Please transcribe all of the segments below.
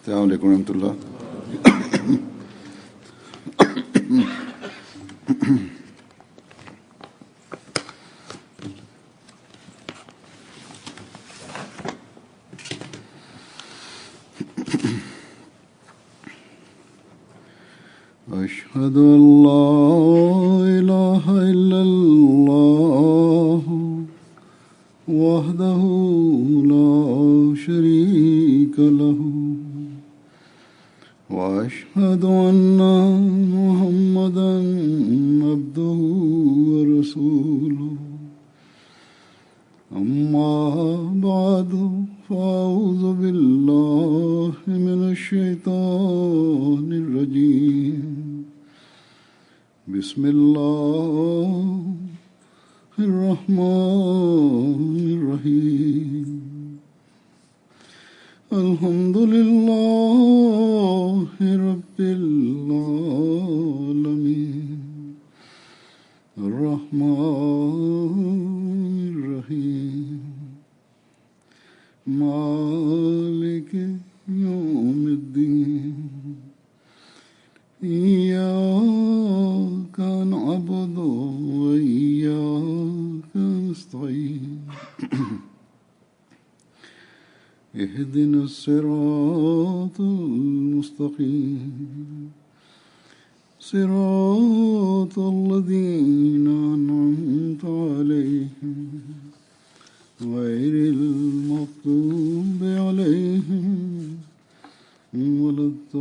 अस्सलामु अलैकुम रहमतुल्लाह। अशहदु अल्ला इलाहा इल्लल्लाह वहदहु ला शरीका लहु वअशहदु अन्ना मुहम्मदन अब्दुहु व रसूलुहु अम्मा बअदु फ़अऊज़ु बिल्लाहि मिनश शैतानिर रजीम। बिस्मिल्लाहिर रहमानिर रहीम। अल्हम्दुलिल्लाहि रब्बिल आलमीन अर्रहमानिर रहीम मालिकि यौमिद्दीन इय्याका नअबुदु व इय्याका नस्तईन इहदिनस सिरातल मुस्तकीम सिरातल लज़ीना अनअमत अलैहिम गैरिल मग़्दूबि अलैहिम वलद्दाल्लीन।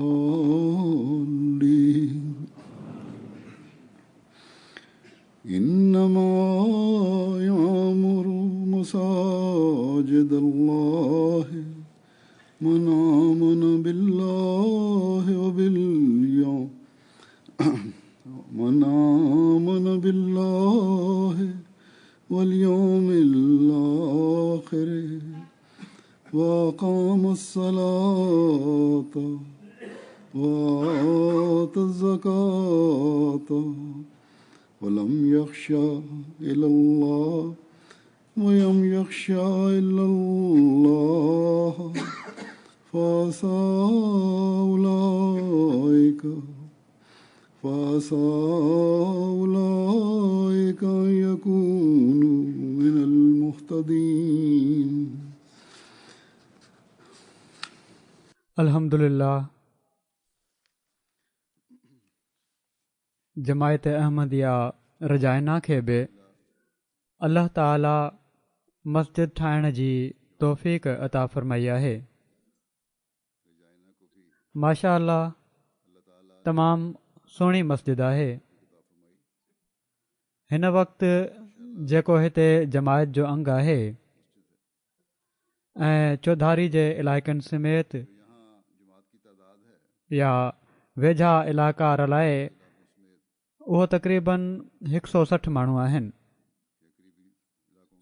इन्नमा यअमुरु मसाजिदल्लाहि मन आमन बिल्लाहि वल यौमिल आखिर व अक़ामस सलात व आतज़ ज़कात वलम यख़्शा इल्लल्लाह फ़असा उलाइका यकूनु मिनल मुहतदीन। अल्हम्दुलिल्लाह। जमायत अहमदिया रजाइना खे बि अल्लाह ताला मस्जिद ठाहिण जी तौफ़ीक़ अता फ़रमाई आहे। माशा अल्लाह, तमामु सुहिणी मस्जिद आहे। हिन वक़्तु जेको हिते जमायत जो अंग आहे ऐं चौधारी जे इलाइक़नि समेत या वेझा इलाइक़ा रलाए उहो तक़रीबन 160 माण्हू आहिनि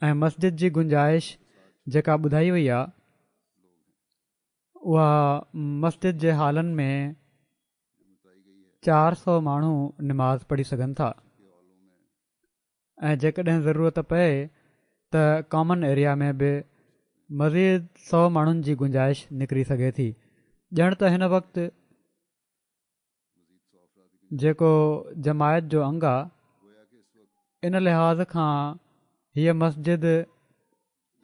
ऐं मस्जिद जी गुंजाइश जेका ॿुधाई वई आहे उहा मस्जिद जे हालनि में 400 माण्हू निमाज़ पढ़ी सघनि था ऐं जेकॾहिं ज़रूरत पए त कॉमन एरिया में बि मज़ीद 100 माण्हुनि जी गुंजाइश निकिरी सघे थी। ॼण त हिन वक़्तु जेको जमायत जो अंग आहे इन लिहाज़ खां हीअ मस्जिद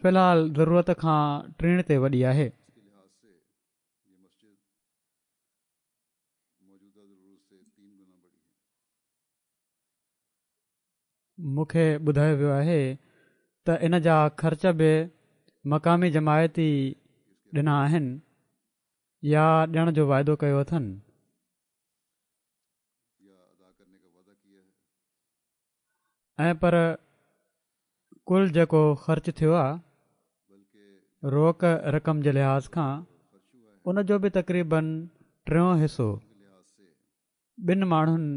फ़िलहाल ज़रूरत खां 3 ते वॾी आहे। मूंखे ॿुधायो वियो आहे त इन जा ख़र्च बि मक़ामी जमायती ॾिना आहिनि या ॾियण जो वाइदो कयो अथनि। ऐं पर कुल जेको ख़र्च थियो आहे रोक रक़म जे लिहाज़ खां उन जो बि तक़रीबन 3 हिसो ॿिनि माण्हुनि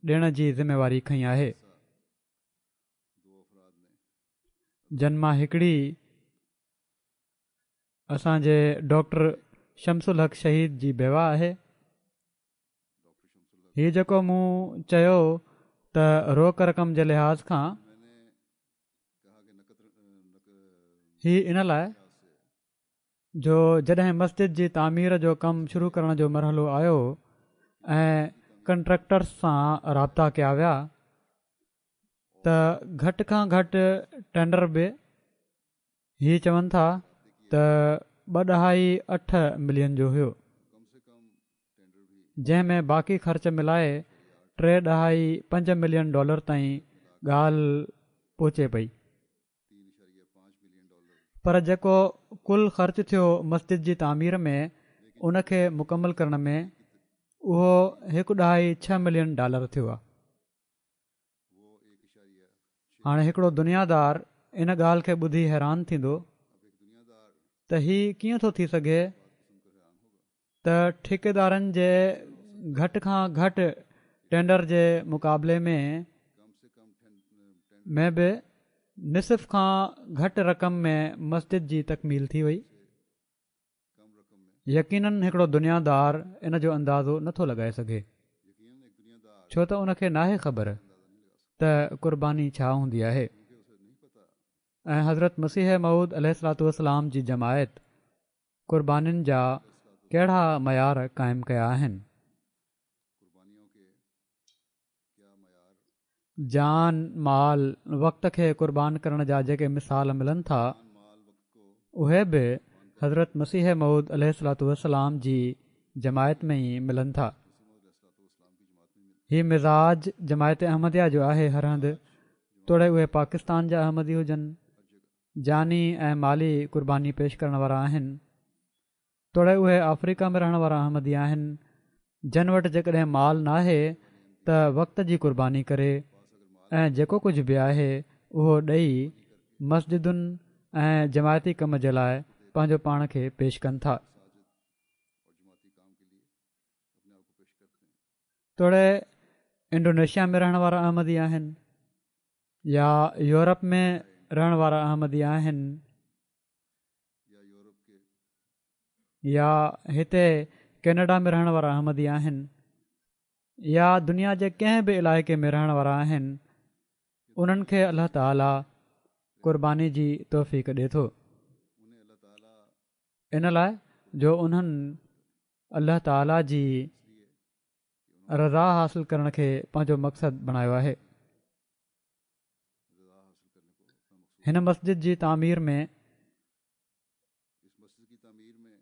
ॾियण जी ज़िमेवारी खईं आहे। जन मां हिकिड़ी असांजे डॉक्टर शमसुल हक़ शहीद जी बेवा आहे। हीअ जेको मूं चयो त रोक रक़म जे लिहाज़ खां ही इन लाइ जो जॾहिं मस्जिद जी तामीर जो कमु शुरू करण जो मरहलो आयो ऐं कंट्रेक्टर्स सां राब्ता कया विया त घटि खां घटि टेंडर बि हीअ चवनि था त 2.8 मिलियन जो हुयो, जंहिंमें बाक़ी ख़र्च मिलाए 3.5 मिलियन डॉलर ताईं ॻाल्हि पहुचे पई। पर जेको कुल ख़र्च थियो मस्जिद जी तामीर में उनखे मुकमल करण में उहो 1.6 मिलियन डॉलर थियो आहे। हाणे हिकिड़ो दुनियादार इन ॻाल्हि खे ॿुधी हैरान थींदो त हीउ कीअं थो थी सघे त ठेकेदारनि जे घटि खां घटि टेंडर जे मुक़ाबले में बि निसिफ़ खां घटि रक़म में मस्जिद जी तकमील थी वई। यकीनन हिकिड़ो दुनियादार इन जो अंदाज़ो नथो लॻाए सघे, छो त उनखे नाहे ख़बर त क़ुर्बानी छा हूंदी आहे। ऐं हज़रत मसीह मऊद अलैहिस्सलातु वस्सलाम जी जमायत क़ुर्बानीनि जा कहिड़ा मयार क़ाइमु कया आहिनि। जान माल वक़्त खे क़ुर्बान करण जा जेके मिसाल मिलनि था उहे बि हज़रत मसीह मऊद अलैहिस्सलातु वस्सलाम जी जमायत में ई मिलनि था। हीउ मिज़ाज जमायत अहमदिया जो आहे हर हंधि, तोड़े उहे पाकिस्तान जा अहमदी हुजनि, जानी ऐं माली क़ुर्बानी पेश करण वारा आहिनि, तोड़े उहे अफ्रीका में रहण वारा अहमदी आहिनि जन वटि जेकॾहिं माल नाहे त वक़्त जी क़ुर्बानी करे ऐं जेको कुझु बि आहे उहो ॾेई मस्जिदुनि ऐं जमायती कम जे लाइ पंहिंजो पाण खे पेश कनि था। तोड़े इंडोनेशिया में रहण वारा अहमदी आहिनि या यूरोप में रहण वारा अहमदी आहिनि या हिते कैनेडा में रहण वारा अहमदी आहिनि या दुनिया जे कंहिं बि इलाइक़े में रहण वारा आहिनि, उन्हनि खे अल्लाह ताला क़ुर्बानी जी तौफ़ीक़ ॾिए थो। इन लाइ जो उन्हनि अल्लाह ताला जी रज़ा हासिल करण खे पंहिंजो मक़सदु बणायो आहे। हिन मस्जिद जी तामीर में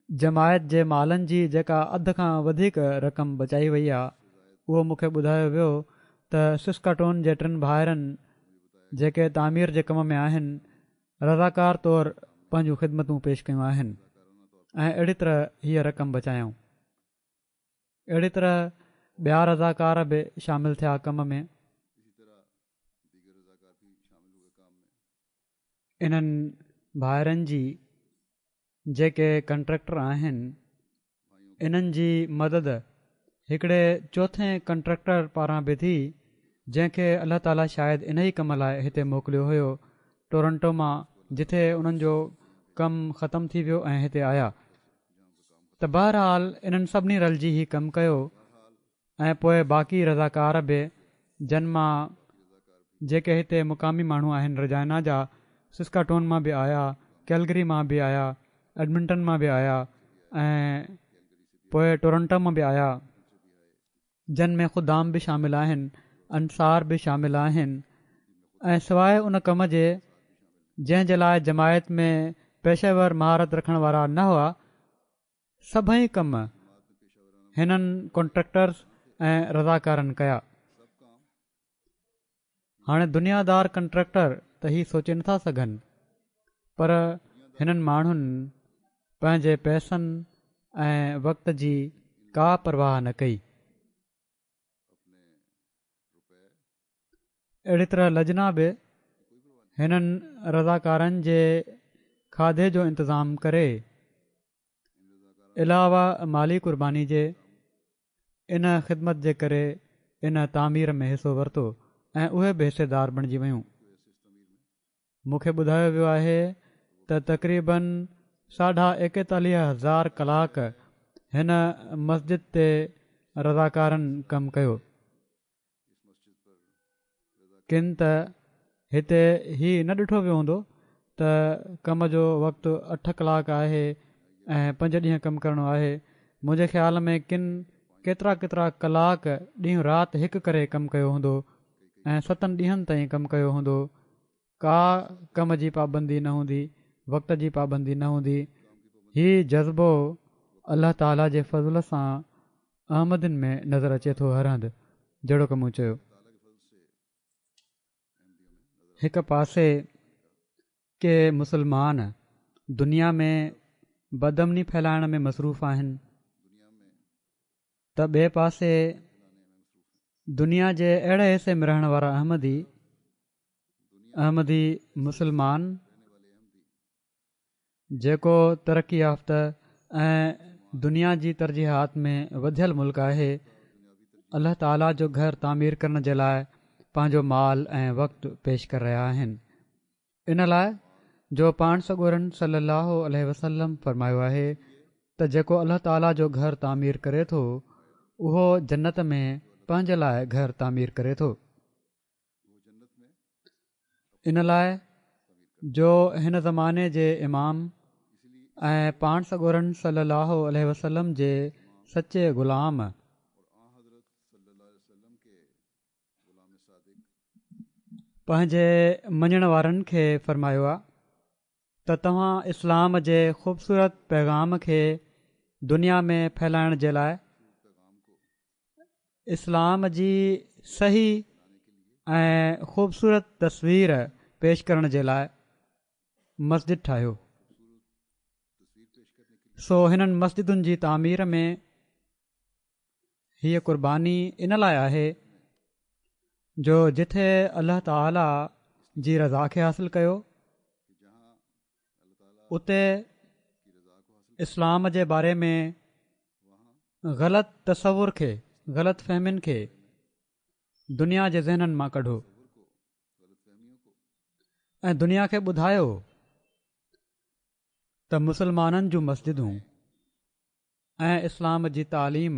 जमायत जे मालनि जी जेका अध खां वधीक रक़म बचाई वई आहे उहो मूंखे ॿुधायो वियो त सिस्काटोन जे 3 भाइरनि जेके तामीर जे कम में आहिनि रज़ाकार तौरु पंहिंजूं ख़िदमतूं पेश कयूं आहिनि ऐं अहिड़ी तरह हीअ रक़म बचायूं। अहिड़ी तरह ॿिया रज़ाकार बि शामिलु थिया कम में। इन्हनि भाइरनि जी जेके कंट्रेक्टर आहिनि इन्हनि जी मदद हिकिड़े चौथे कंट्रेक्टर पारां बि थी जंहिंखे अल्लाह ताला शायदि इन ई कम लाइ हिते मोकिलियो हुयो टोरंटो मां, जिथे उन्हनि जो कमु ख़तमु थी वियो ऐं हिते आया। त बहरहाल इन्हनि सभिनी रलिजी ई कमु कयो ऐं पोइ बाक़ी रज़ाकार बि जन मां जेके हिते मुक़ामी माण्हू आहिनि रजाइना जा, सिस्काटोन मां बि आया, कैलगरी मां बि आया, एडमिंटन मां बि आया ऐं पोइ टोरंटो मां बि आया, जन में ख़ुदाम बि शामिल आहिनि, अंसार बि शामिल आहिनि ऐं सवाइ उन कम जे जंहिं जे लाइ जमायत में पेशेवर महारत रखण वारा न हुआ, सभई कम हिननि कॉन्ट्रेक्टर्स ऐं रज़ाकारनि कया। हाणे दुनियादार कंट्रेक्टर त ही सोचे नथा सघनि, पर हिननि माण्हुनि पंहिंजे पैसनि ऐं वक़्त जी का परवाह न कई। अहिड़ी तरह लजना बि हिननि रज़ाकारनि जे खाधे जो इंतज़ाम करे अलावा माली क़ुर्बानी जे इन ख़िदमत जे करे इन तामीर में हिसो वरितो ऐं उहे बि हिसेदार बणिजी वियूं। मूंखे ॿुधायो वियो आहे त तक़रीबन 41,500 कलाक हिन मस्जिद ते रज़ाकारनि कमु कयो। किन त हिते ही न ॾिठो वियो हूंदो त कम जो वक़्तु 8 कलाक आहे ऐं 5 ॾींहं कमु करणो आहे। मुंहिंजे ख़्याल में केतिरा कलाक ॾींहुं राति हिकु करे कमु कयो हूंदो ऐं 7 ॾींहंनि ताईं कमु कयो हूंदो। का कम जी पाबंदी न हूंदी, वक़्त जी पाबंदी न हूंदी। हीउ जज़्बो अल्लाह ताला जे फज़ल सां अहमदिन में नज़र अचे थो हर हंधि। जहिड़ो की मूं चयो, हिकु पासे के मुसलमान दुनिया में बदमनी फैलाइण में मसरूफ़ आहिनि, त ॿिए पासे दुनिया जे अहिड़े हिसे में रहण वारा अहमदी मुसलमान जेको तरक़ी याफ़्ता ऐं दुनिया जी तरजीहात में वधियल मुल्क आहे, अल्लाह ताला जो घर तामीर करण जे लाइ पंहिंजो माल ऐं वक़्तु पेश करे रहिया आहिनि। इन लाइ जो पाण सॻोरन सल्लल्लाहु अलैहि वसल्लम फ़रमायो आहे त जेको अल्लाह ताला जो घर तामीर करे थो उहो जन्नत में पंहिंजे लाइ घर तामीर करे थो। इन लाइ जो हिन ज़माने जे इमाम ऐं पाण सॻोरन सल्लल्लाहु अलैहि वसल्लम जे सचे ग़ुलाम पंहिंजे मञण वारनि खे फ़रमायो आहे त तव्हां इस्लाम जे ख़ूबसूरत पैगाम खे दुनिया में फैलाइण जे लाइ इस्लाम जी सही ऐं ख़ूबसूरत तस्वीर पेश करण जे लाइ मस्जिद ठाहियो। सो हिननि मस्जिदुनि जी तामीर में हीअ क़ुर्बानी इन लाइ आहे जो जिथे अल्लाह ताला जी रज़ा खे हासिलु कयो उते इस्लाम जे बारे में ग़लति तसवुर खे, ग़लति फ़हमियुनि खे दुनिया जे ज़हननि मां कढो ऐं दुनिया खे ॿुधायो त मुसलमाननि जूं मस्जिदूं ऐं इस्लाम जी तालीम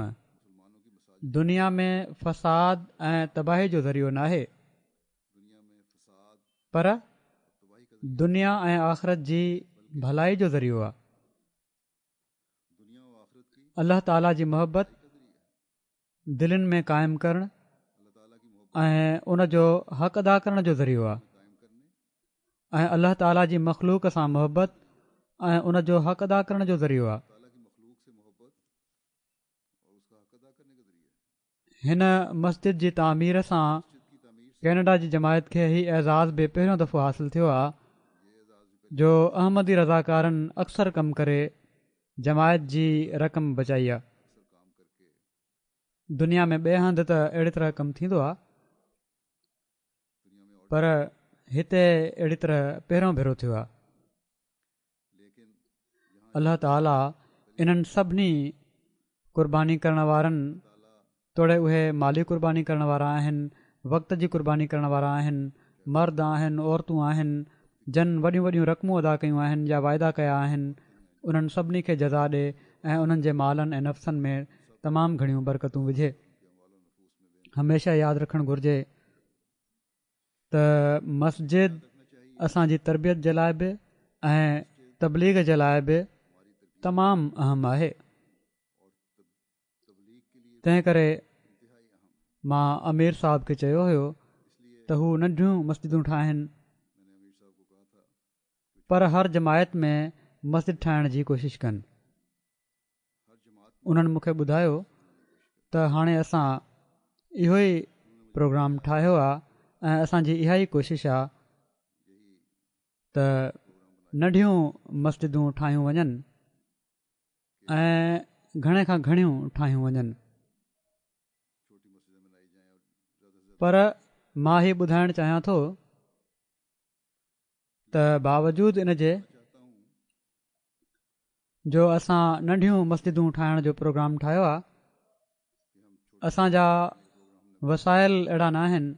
दुनिया में फ़साद ऐं तबाही जो ज़रियो नाहे, पर दुनिया ऐं आख़िरत जी भलाई जो ज़रियो आहे। अल्लाह ताला जी मोहबत दिलनि में क़ाइमु करणु ऐं उन जो हक़ अदा करण जो ज़रियो आहे ऐं अल्लाह ताला जी मख़लूक़ सां मोहबत ऐं उन जो हक़ अदा करण जो ज़रियो आहे। हिन मस्जिद जी तामीर सां कैनेडा जी जमायत खे ही एज़ाज़ बि पहिरियों दफ़ो हासिलु थियो आहे जो अहमदी रज़ाकारनि अक्सर कमु करे जमायत जी रक़म बचाई आहे। दुनिया में ॿिए हंधि त अहिड़ी तरह कमु थींदो आहे, पर हिते अहिड़ी तरह पहिरियों भेरो थियो आहे। अल्लाह ताला इन्हनि सभिनी क़ुर्बानी करण वारनि तोड़े उहे माली क़ुर्बानी करण वारा आहिनि, वक़्त जी क़ुर्बानी करण वारा आहिनि, मर्द आहिनि, औरतूं आहिनि, जन वॾियूं वॾियूं रक़मूं अदा कयूं आहिनि या वाइदा कया आहिनि, उन्हनि सभिनी खे जज़ा ॾे ऐं उन्हनि जे मालनि ऐं नफ़्सनि में तमामु घणियूं बरकतूं विझे। हमेशह यादि रखणु घुरिजे त मस्जिद असांजी तरबियत जे लाइ बि ऐं तबलीग जे लाइ बि तमामु अहम आहे। तंहिं करे मां अमीर साहब खे चयो हुयो त हू नंढियूं मस्जिदूं ठाहिनि, पर हर जमायत में मस्जिद ठाहिण जी कोशिशि कनि। उन्हनि मूंखे ॿुधायो त हाणे असां इहो ई प्रोग्राम ठाहियो आहे ऐं असांजी इहा ई कोशिशि आहे त नंढियूं मस्जिदूं ठाहियूं वञनि ऐं घणे खां घणियूं ठाहियूं वञनि। पर मां ही ॿुधाइणु चाहियां थो त बावजूद इन जे जो असां नंढियूं मस्जिदूं ठाहिण जो प्रोग्राम ठाहियो आहे, असांजा वसाइल अहिड़ा न आहिनि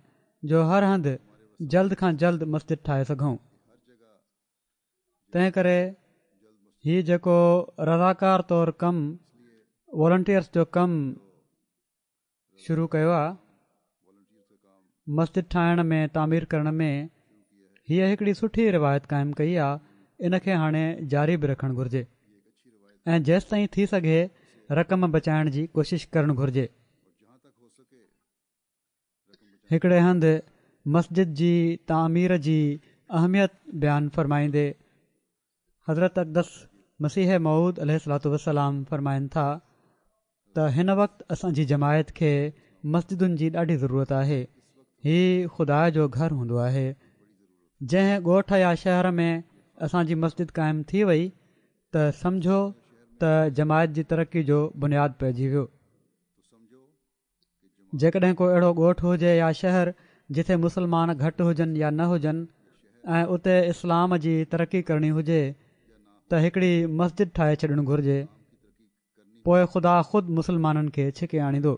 जो हर हंधि जल्द खां जल्द मस्जिद ठाहे सघूं। तंहिं करे हीउ जेको रज़ाकार तौरु कमु वॉलंटियर्स जो कमु शुरू कयो आहे, मस्जिद ठाहिण में तामीर करण में हीअ हिकिड़ी सुठी रिवायत क़ाइमु कई आहे। इन खे हाणे जारी बि रखणु घुरिजे। ऐं जेसि ताईं थी सघे रक़म बचाइण जी कोशिशि करणु घुरिजे। हिकिड़े हंधि मस्जिद जी तामीर जी अहमियत बयानु फ़रमाईंदे हज़रत अक़दस मसीह मऊद अलैहिस्सलातु वस्सलाम फ़रमाइनि था त हिन वक़्तु असांजी जमायत खे मस्जिदुनि जी ॾाढी ज़रूरत आहे। हीउ ख़ुदा जो घरु हूंदो आहे। जंहिं ॻोठ या शहर में असांजी मस्जिद क़ाइमु थी वई त सम्झो त जमायत जी तरक़ी जो बुनियादु पइजी वियो। जेकॾहिं को अहिड़ो ॻोठु हुजे या शहर जिथे मुस्लमान घटि हुजनि या न हुजनि ऐं उते इस्लाम जी तरक़ी करणी हुजे त हिकिड़ी मस्जिद ठाहे छॾणु घुरिजे। पोइ ख़ुदा ख़ुदि मुस्लमाननि खे छिके आणींदो।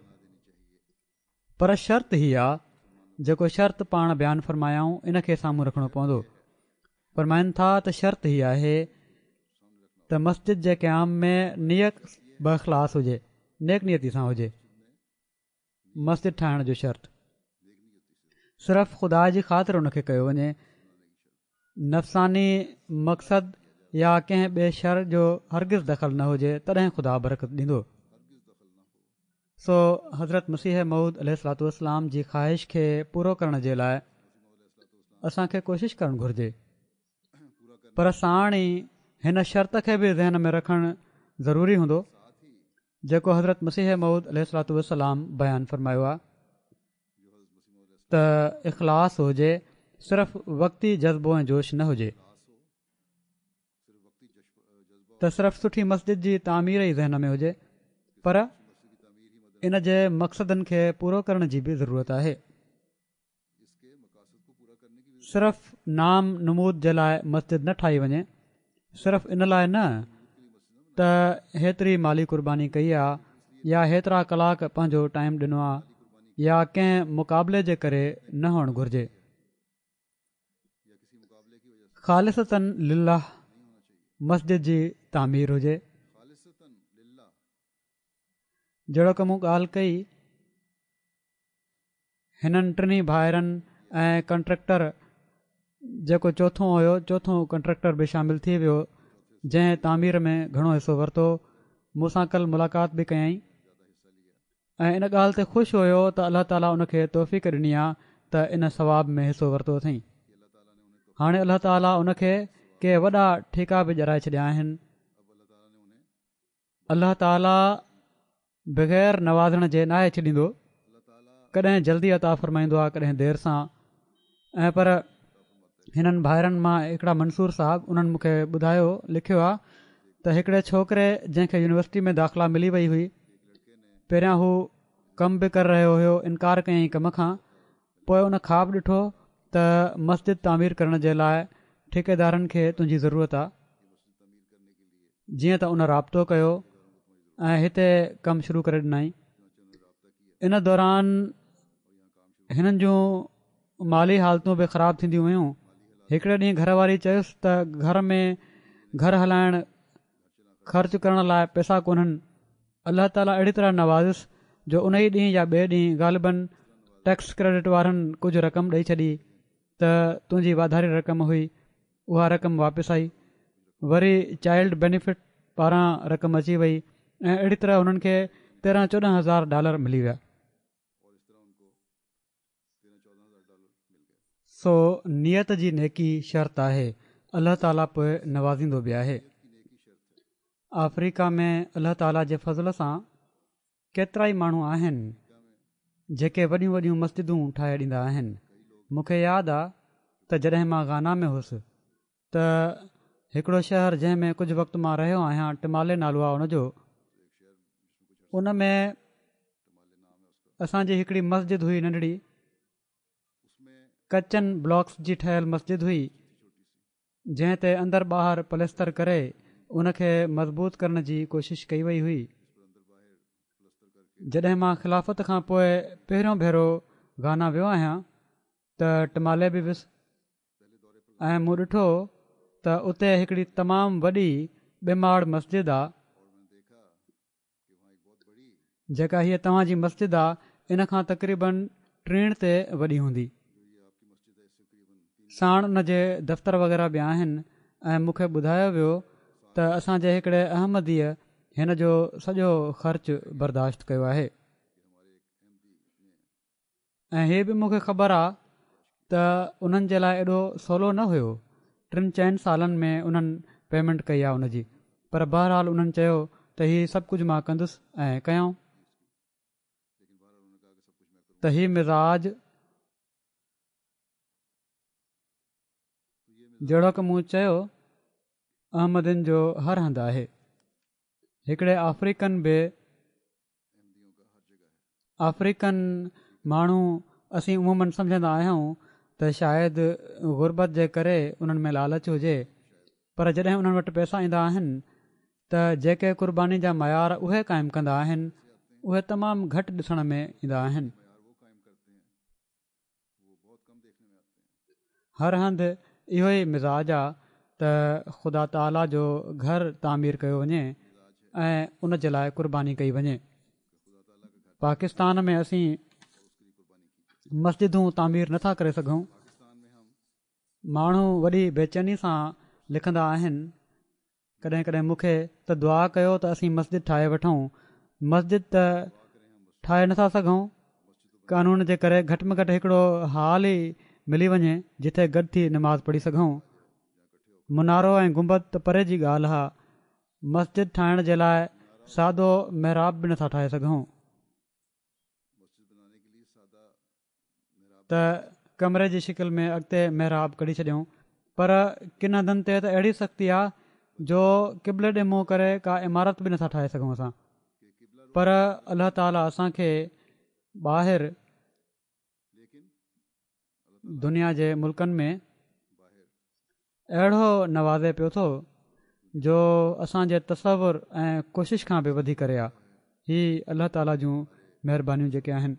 पर शर्त ही आहे, जेको शर्त पाण बयानु फ़रमायाऊं इन खे साम्हूं रखणो पवंदो। फ़रमाइनि था त शर्त ही आहे त मस्जिद जे क़याम में नियत बख़लास हुजे, नेक नियती सां हुजे। मस्जिद ठाहिण जो शर्त सिर्फ़ु ख़ुदा जी ख़ातिर उनखे कयो वञे, नफ़सानी मक़सद या कंहिं ॿिए शर जो हरगिज़ दख़ल न हुजे, तॾहिं ख़ुदा बरकत ॾींदो। सो हज़रत मसीह मऊद अलैहिस्सलातु वस्सलाम जी ख़्वाहिश खे पूरो करण जे लाइ असांखे कोशिशि करणु घुरिजे। पर साण ई हिन शर्त खे बि ज़हन में रखणु ज़रूरी हूंदो जेको हज़रत मसीह मऊद अलैहिस्सलातु वस्सलाम बयानु फ़रमायो आहे त इख़लास हुजे, सिर्फ़ु वक़्ती जज़्बो ऐं जोश न हुजे त सिर्फ़ु सुठी मस्जिद जी तामीर ई ज़हन में हुजे, पर इन जे मक़सदनि खे पूरो करण जी बि ज़रूरत आहे। सिर्फ़ु नाम नमूद जे लाइ मस्जिद न ठाही वञे, सिर्फ़ु इन लाइ न त हेतिरी माली क़ुर्बानी कई आहे या हेतिरा कलाक पंहिंजो टाइम ॾिनो आहे या कंहिं मुक़ाबले जे करे न हुअणु घुरिजे। ख़ालिसतन लिल्लाह मस्जिद जी तामीर हुजे। जहिड़ो की मूं ॻाल्हि कई, हिननि टिनी भाइरनि ऐं कंट्रेक्टर जेको चोथों हुयो, चोथों कंट्रेक्टर बि शामिलु थी वियो जंहिं तामीर में घणो हिसो वरितो। मूंसां कल्ह मुलाक़ात बि कयईं ऐं इन ॻाल्हि ते ख़ुशि हुयो त अलाह ताला उनखे तौफ़ीक़ ॾिनी आहे त इन सवाब में हिसो वरितो अथई। हाणे अलाह ताला उनखे के वॾा ठेका बि ॼराए छॾिया आहिनि। अलाह ताला बग़ैर नवाज़ण जे नाहे छॾींदो, कॾहिं जल्दी अता फ़रमाईंदो आहे, कॾहिं देरि सां। ऐं पर हिननि भाइरनि मां हिकिड़ा मंसूर साहब उन्हनि मूंखे ॿुधायो, लिखियो आहे त हिकिड़े छोकिरे जंहिंखे यूनिवर्सिटी में दाख़िला मिली वई हुई, पहिरियां हू कमु बि करे रहियो हुयो, इनकार कयईं कम खां, पोइ उन ख़्वाबु ॾिठो त मस्जिद तामीर करण जे लाइ ठेकेदारनि खे तुंहिंजी ज़रूरत आहे। जीअं त उन राब्तो कयो ऐं हिते कमु शुरू करे ॾिनई। इन दौरान हिननि जूं माली हालतूं बि ख़राबु थींदियूं हुयूं। हिकिड़े ॾींहुं घरवारी चयुसि त घर में घर हलाइण ख़र्चु करण लाइ पैसा कोन्हनि। अलाह ताला अहिड़ी तरह नवाज़िस जो उन ई ॾींहुं या ॿिए ॾींहुं ग़ालिबन टैक्स क्रेडिट वारनि कुझु रक़म ॾेई छॾी त तुंहिंजी वाधारी रक़म हुई, उहा रक़म वापसि आई। वरी चाइल्ड बेनिफिट पारां रक़म अची वई ऐं अहिड़ी तरह हुननि खे $13-14,000 मिली विया। सो नियत जी नेकी शर्त आहे, अलाह ताला पोइ नवाज़ींदो बि आहे। अफ्रीका में अलाह ताला जे फज़ल सां केतिरा ई माण्हू आहिनि जेके वॾियूं वॾियूं मस्जिदूं ठाहे ॾींदा आहिनि। मूंखे यादि आहे त जॾहिं मां गाना में हुउसि त हिकिड़ो शहर जंहिं में कुझु वक़्तु मां रहियो आहियां, टिमाले नालो आहे उनजो, उन में असांजी हिकिड़ी मस्जिद हुई, नंढड़ी कचनि ब्लॉक्स जी ठहियलु मस्जिद हुई, जंहिं ते अंदरि ॿाहिरि पलस्तर करे उनखे मज़बूत करण जी कोशिशि कई वई हुई। जॾहिं मां ख़िलाफ़त खां पोइ पहिरियों भेरो गाना वियो आहियां त टिमाले बि वियुसि ऐं मूं ॾिठो त उते हिकिड़ी तमामु वॾी ॿिमाड़ मस्जिद आहे, जेका हीअ तव्हांजी मस्जिद आहे इन खां तक़रीबन 3 ते वॾी हूंदी। साण उन जे दफ़्तर वग़ैरह बि आहिनि ऐं मूंखे ॿुधायो वियो त असांजे हिकिड़े अहमदीअ हिन जो सॼो ख़र्च बर्दाश्त कयो आहे। ऐं हीअ बि मूंखे ख़बर आहे त उन्हनि जे लाइ एॾो सवलो न हुयो। 3-4 सालनि में उन्हनि पेमेंट कई आहे उनजी, पर बहरहाल उन्हनि चयो त हीअ सभु कुझु मां कंदुसि ऐं कयऊं। त हीअ मिज़ाज जहिड़ो की मूं चयो अहमदन जो हर हंधि आहे। हिकिड़े अफ्रीकन माण्हू असीं उमूमन सम्झंदा आहियूं त शायदि गुरबत जे करे उन्हनि में लालच हुजे, पर जॾहिं उन्हनि वटि पैसा ईंदा आहिनि त जेके क़ुर्बानी जा मयार उहे क़ाइमु कंदा आहिनि उहे तमामु घटि ॾिसण में ईंदा आहिनि। हर हंधि इहो ई मिज़ाज आहे त ख़ुदा ताला जो घर तामीर कयो वञे ऐं उन जे लाइ क़ुर्बानी कई वञे। पाकिस्तान में असीं मस्जिदूं तामीर नथा करे सघूं। माण्हू वॾी बेचैनी सां लिखंदा आहिनि कॾहिं कॾहिं मूंखे त दुआ कयो त असीं मस्जिद ठाहे वठूं। मस्जिद त ठाहे नथा सघूं, कानून जे करे घटि में घटि हिकिड़ो हाल ई मिली वञे जिथे गॾु थी नमाज़ पढ़ी सघूं। मुनारो ऐं गुंबद त परे जी ॻाल्हि आहे, मस्जिद ठाहिण जे लाइ सादो महिराब बि नथा ठाहे सघूं। त कमरे जी शिकिल में अॻिते महिराब कढी छॾियऊं, पर किन हंधनि ते त अहिड़ी सख़्ती आहे जो क़िबले ॾे मुंहुं करे का इमारत बि नथा ठाहे सघूं असां। पर अलाह ताला असांखे ॿाहिरि दुनिया जे मुल्कनि में अहिड़ो नवाज़े पियो थो जो असांजे तसवुर ऐं कोशिश खां बि वधी करे आहे। हीअ अलाह ताला जूं महिरबानियूं जेके आहिनि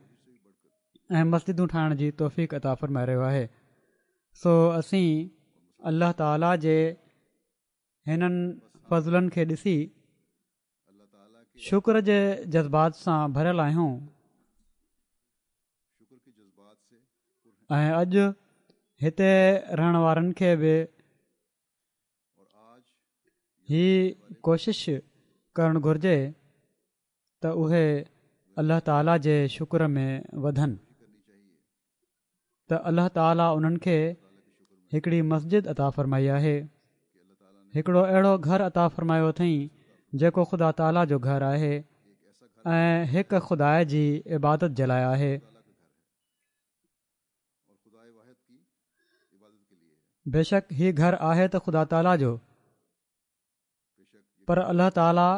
ऐं मस्जिदूं ठाहिण जी तौफ़ीक़ अता फ़रमाए रहियो आहे। सो असीं अलाह ताला जे हिननि फ़ज़लनि खे ॾिसी शुक्र जे जज़्बात सां भरियल आहियूं ऐं अॼु हिते रहण वारनि खे बि ही कोशिश करणु घुरिजे त उहे अलाह ताला जे शुक्र में वधनि, त अलाह ताला उन्हनि खे हिकिड़ी मस्जिद अता फ़रमाई आहे, हिकिड़ो अहिड़ो घर अता फ़रमायो अथई जेको ख़ुदा ताला जो घरु आहे ऐं हिकु ख़ुदा जी इबादत जे लाइ आहे। बेशक हीउ घरु आहे त ख़ुदा ताला जो, पर अलाह ताला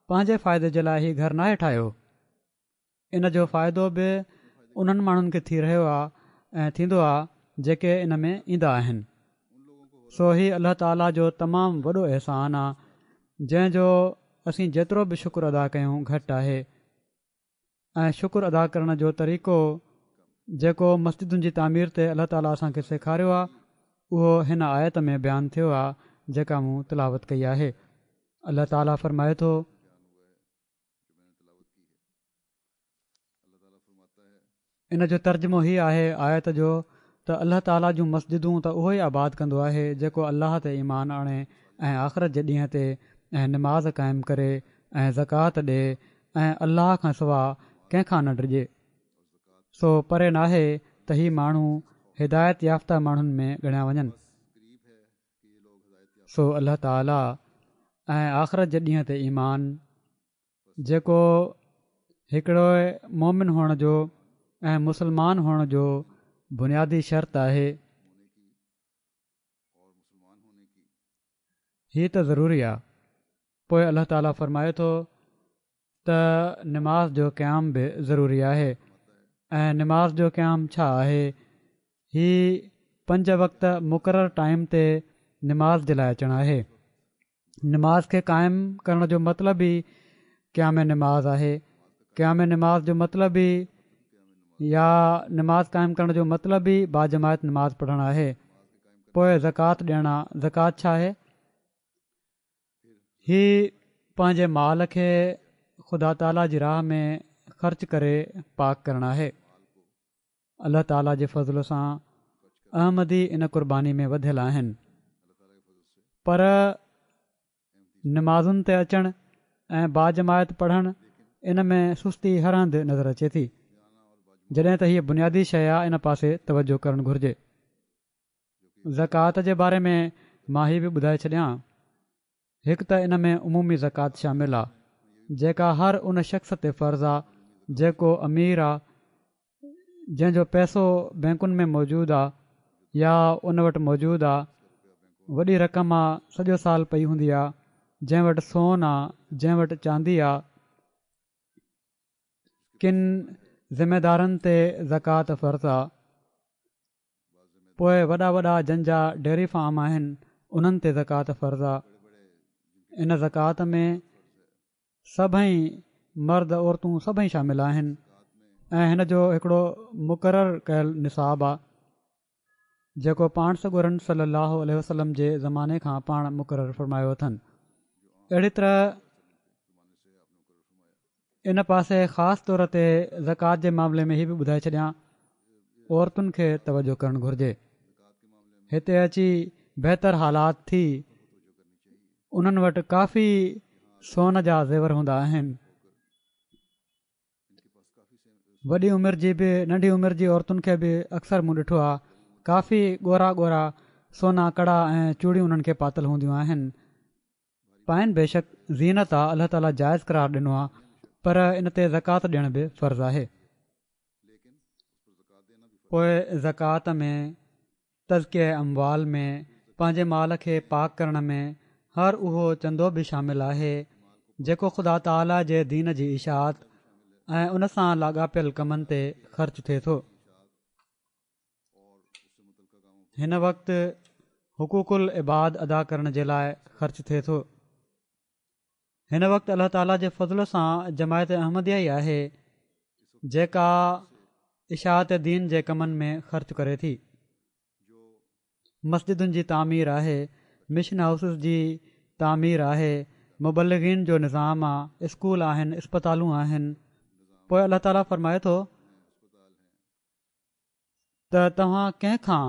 पंहिंजे फ़ाइदे जे लाइ हीउ घरु नाहे ठाहियो। इन जो फ़ाइदो बि उन्हनि माण्हुनि खे थी रहियो आहे ऐं थींदो आहे जेके इन में ईंदा आहिनि। सो ही अलाह ताला जो तमामु वॾो अहसान आहे जंहिंजो असीं जेतिरो बि शुक्र अदा कयूं घटि आहे। ऐं शुक्र अदा करण जो तरीक़ो जेको मस्जिदुनि जी तामीर ते अलाह ताला असांखे सेखारियो आहे उहो हिन आयत में बयानु थियो आहे जेका मूं तिलावत कई आहे। अलाह ताला फ़रमाए थो, इन जो तर्जुमो ही आहे आयत जो त अलाह ताला जूं मस्जिदूं त उहो ई आबाद कंदो आहे जेको अलाह ते ईमान आणे ऐं आख़िरत जे ॾींहं ते ऐं निमाज़ क़ाइमु करे ऐं ज़कात ॾे ऐं अलाह खां सवाइ कंहिंखां न डिॼे। सो परे नाहे त ही माण्हू हिदायत याफ़्ता माण्हुनि में ॻणिया वञनि। सो अलाह ताला ऐं आख़िरत जे ॾींहं ते ईमान जेको हिकिड़ो मोमिन हुअण जो ऐं मुस्लमान हुअण जो बुनियादी शर्त आहे, हीअ त ज़रूरी आहे। पोइ अलाह ताला फ़रमाए थो त निमाज़ जो क़याम बि ज़रूरी आहे। ऐं निमाज़ जो क़याम छा आहे? ही 5 वक़्त मुक़ररु टाइम ते निमाज़ जे लाइ अचणु आहे। निमाज़ खे क़ाइमु करण जो मतिलबु ई क़याम निमाज़ आहे। क़याम निमाज़ जो मतिलबु ई या निमाज़ क़ाइमु करण जो मतिलबु ई बाजमायत निमाज़ पढ़णु आहे। पोइ ज़कात ॾियणु आहे। ज़कात छा आहे? ही पंहिंजे माल खे ख़ुदा ताला जी राह में ख़र्च करे पाक करणु आहे। अलाह ताला जे फज़ल सां अहमदी इन क़ुर्बानी में वधियल आहिनि, पर निमाज़ुनि ते अचणु ऐं बाजमायत पढ़णु इन में सुस्ती हर हंधि नज़र अचे थी, जॾहिं त हीअ बुनियादी शइ आहे। इन पासे तवजो करणु घुरिजे। ज़कात जे बारे में मां हीअ बि ॿुधाए छॾियां, हिकु त इन में उमूमी ज़कात शामिल आहे, जेका हर उन शख़्स ते फ़र्ज़ु आहे जेको अमीर आहे, जंहिंजो पैसो बैंकुनि में मौजूदु आहे या उन वटि मौजूदु आहे, वॾी रक़म आहे, सॼो साल पई हूंदी आहे, जंहिं वटि सोन आहे, जंहिं वटि चांदी आहे। किन ज़िमेदारनि ते ज़कात फ़र्ज़ु आहे। पोइ वॾा वॾा जंहिंजा डेयरी फार्म आहिनि उन्हनि ते ज़कात फ़र्ज़ु आहे। इन ज़कात में सभई मर्द औरतूं सभई शामिल आहिनि ऐं हिन जो हिकिड़ो मुक़ररु कयल निसाब आहे, जेको पाण सॻोरन सलाहु वसलम जे ज़माने खां पाण मुक़ररु फ़रमायो अथनि। अहिड़ी तरह इन पासे ख़ासि तौर ते ज़कात जे मामले में हीअ बि ॿुधाए छॾियां, औरतुनि खे तवजो करणु घुरिजे। हिते अची बहितर हालात थी उन्हनि वटि काफ़ी सोन जा ज़ेवर हूंदा आहिनि। वॾी उमिरि जी बि नंढी उमिरि जी औरतुनि खे बि अक्सर मूं ॾिठो आहे, काफ़ी ॻोरा ॻोरा सोना कड़ा ऐं चूड़ियूं उन्हनि खे पातल हूंदियूं आहिनि। पाइनि बेशक ज़ीनत आहे, अलाह ताला जाइज़ करार ॾिनो आहे, पर इन ते ज़कात ॾियण बि फ़र्ज़ु आहे। पोइ ज़कात में तज़किये अमवाल में पंहिंजे माल खे पाक करण में हर उहो चंदो बि शामिल आहे जेको ख़ुदा ताला जे दीन जी इशाअत ऐं उन सां लाॻापियल कमनि ते ख़र्च थिए थो। हिन वक़्तु हुकूकुल इबाद अदा करण जे लाइ ख़र्च थिए थो। हिन वक़्तु अलाह ताला जे फज़ल सां जमायत अहमदिया ई आहे जेका इशाअत दीन जे कमनि में ख़र्च करे थी। मस्जिदुनि जी तामीर आहे, मिशन हाउसिस जी तामीर आहे, मुबल्लिगीन जो निज़ाम आहे, स्कूल आहिनि, इस्पतालूं आहिनि। पोइ अलाह ताला फ़रमाए थो त तव्हां कंहिंखां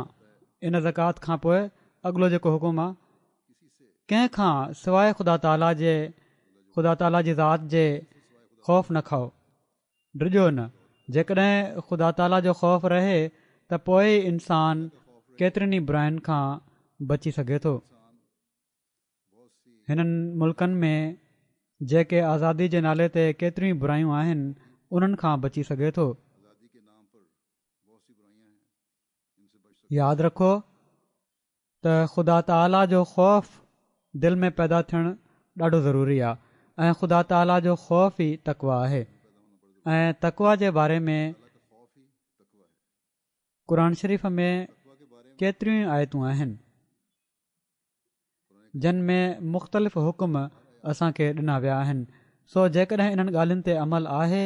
इन ज़कात खां पोइ अॻिलो जेको हुकुम आहे, कंहिंखां सवाइ ख़ुदा ताला जी ज़ात जे ख़ौफ़ न खाओ, डिॼो न। जेकॾहिं ख़ुदा ताला जो ख़ौफ़ रहे त पोइ इंसान केतिरनि ई बुराइनि खां बची सघे थो। हिननि मुल्कनि में जेके आज़ादी जे नाले ते केतिरियूं बुराइयूं आहिनि उन्हनि खां बची सघे थो। यादि रखो त ख़ुदा ताला जो ख़ौफ़ दिलि में पैदा थियणु ॾाढो ज़रूरी आहे ऐं ख़ुदा ताला जो ख़ौफ़ ई तक़वा आहे। ऐं तक़वा जे बारे में क़ुर शरीफ़ में केतिरियूं आयतूं आहिनि जिन में मुख़्तलिफ़ हुकुम असांखे ॾिना विया आहिनि। सो जेकॾहिं इन्हनि ॻाल्हियुनि ते अमल आहे